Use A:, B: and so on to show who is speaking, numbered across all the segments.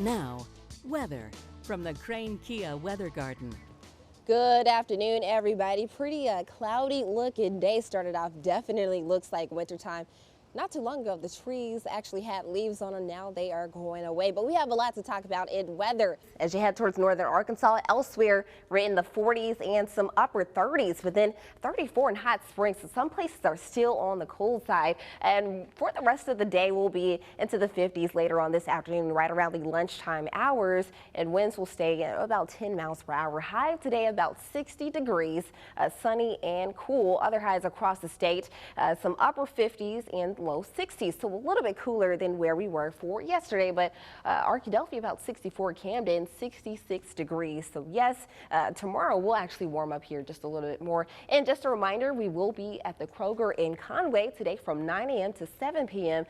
A: Now, weather from the Crane Kia Weather Garden.
B: Good afternoon, everybody. Pretty cloudy looking day started off. Definitely looks like wintertime. Not too long ago, the trees actually had leaves on them. Now they are going away. But we have a lot to talk about in weather. As you head towards northern Arkansas, elsewhere, we're in the 40s and some upper 30s, but then 34 in Hot Springs. So some places are still on the cold side. And for the rest of the day, we'll be into the 50s later on this afternoon, right around the lunchtime hours. And winds will stay at about 10 miles per hour. High today about 60 degrees, sunny and cool. Other highs across the state, some upper 50s and low 60s, so a little bit cooler than where we were for yesterday. But Arkadelphia about 64, Camden 66 degrees. So yes, tomorrow we'll actually warm up here just a little bit more. And just a reminder, we will be at the Kroger in Conway today from 9 a.m. to 7 p.m.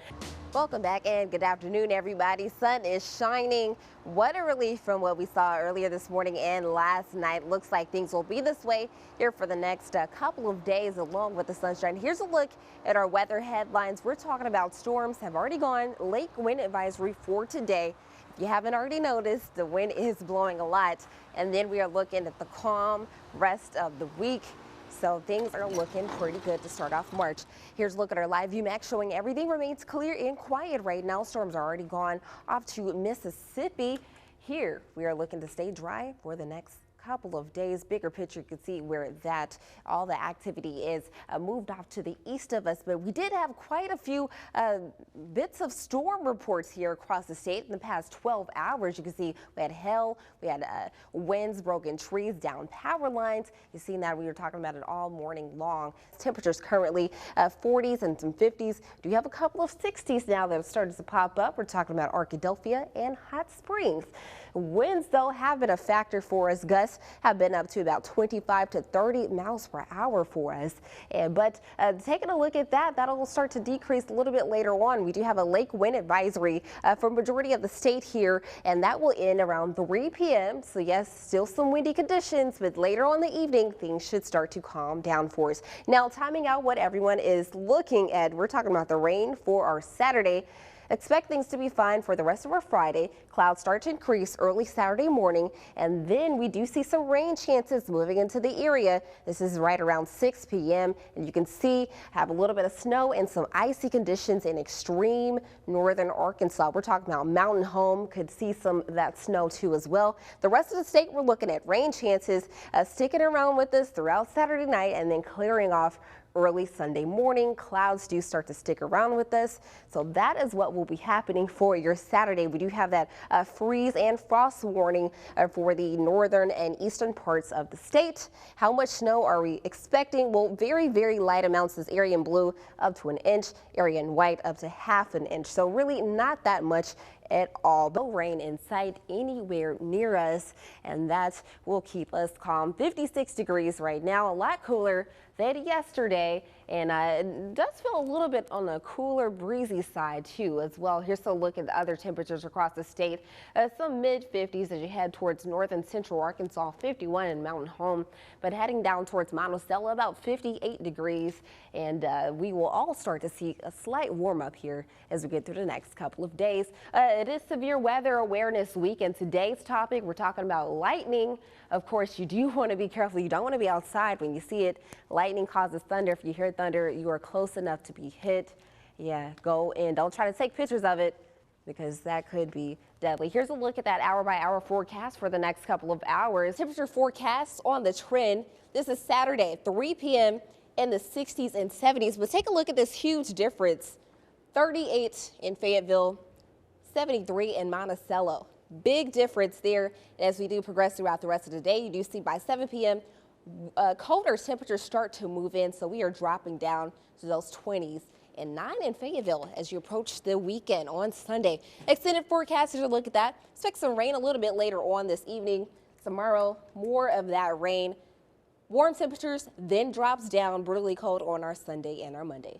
B: Welcome back and good afternoon, everybody. Sun is shining. What a relief from what we saw earlier this morning and last night. Looks like things will be this way here for the next couple of days along with the sunshine. Here's a look at our weather headlines. We're talking about storms have already gone. Lake wind advisory for today. If you haven't already noticed, the wind is blowing a lot. And then we are looking at the calm rest of the week. So things are looking pretty good to start off March. Here's a look at our live view map showing everything remains clear and quiet right now. Storms are already gone off to Mississippi. Here we are looking to stay dry for the next couple of days. Bigger picture, you can see where that all the activity is moved off to the east of us, but we did have quite a few bits of storm reports here across the state in the past 12 hours. You can see we had hail, we had winds, broken trees, down power lines. You've seen that. We were talking about it all morning long. Temperatures currently 40s and some 50s. Do you have a couple of 60s now that have started to pop up? We're talking about Arkadelphia and Hot Springs. Winds, though, have been a factor for us. Gusts have been up to about 25 to 30 miles per hour for us. But taking a look at that, that'll start to decrease a little bit later on. We do have a lake wind advisory for majority of the state here, and that will end around 3 p.m. So yes, still some windy conditions, but later on in the evening, things should start to calm down for us. Now, timing out what everyone is looking at, we're talking about the rain for our Saturday. Expect things to be fine for the rest of our Friday. Clouds start to increase early Saturday morning, and then we do see some rain chances moving into the area. This is right around 6 p.m. and you can see have a little bit of snow and some icy conditions in extreme northern Arkansas. We're talking about Mountain Home could see some of that snow too as well. The rest of the state, we're looking at rain chances sticking around with us throughout Saturday night and then clearing off early Sunday morning. Clouds do start to stick around with us. So that is what will be happening for your Saturday. We do have that freeze and frost warning for the northern and eastern parts of the state. How much snow are we expecting? Well, very, very light amounts. This area in blue up to an inch, area in white up to half an inch. So really not that much at all. No rain in sight anywhere near us, and that will keep us calm. 56 degrees right now, a lot cooler than yesterday, and it does feel a little bit on the cooler, breezy side too as well. Here's a look at the other temperatures across the state. Some mid 50s as you head towards north and central Arkansas, 51 in Mountain Home, but heading down towards Monticello about 58 degrees, and we will all start to see a slight warm up here as we get through the next couple of days. It is Severe Weather Awareness Week, and today's topic, we're talking about lightning. Of course, you do want to be careful. You don't want to be outside when you see it. Lightning causes thunder. If you hear thunder, you are close enough to be hit. Yeah, go and don't try to take pictures of it because that could be deadly. Here's a look at that hour-by-hour forecast for the next couple of hours. Temperature forecasts on the trend. This is Saturday, 3 p.m. in the 60s and 70s. But take a look at this huge difference. 38 in Fayetteville, 73 in Monticello. Big difference there. As we do progress throughout the rest of the day, you do see by 7 p.m. Colder temperatures start to move in, so we are dropping down to those 20s and 9 in Fayetteville as you approach the weekend on Sunday. Extended forecast, as you look at that, expect some rain a little bit later on this evening. Tomorrow, more of that rain. Warm temperatures, then drops down, brutally cold on our Sunday and our Monday.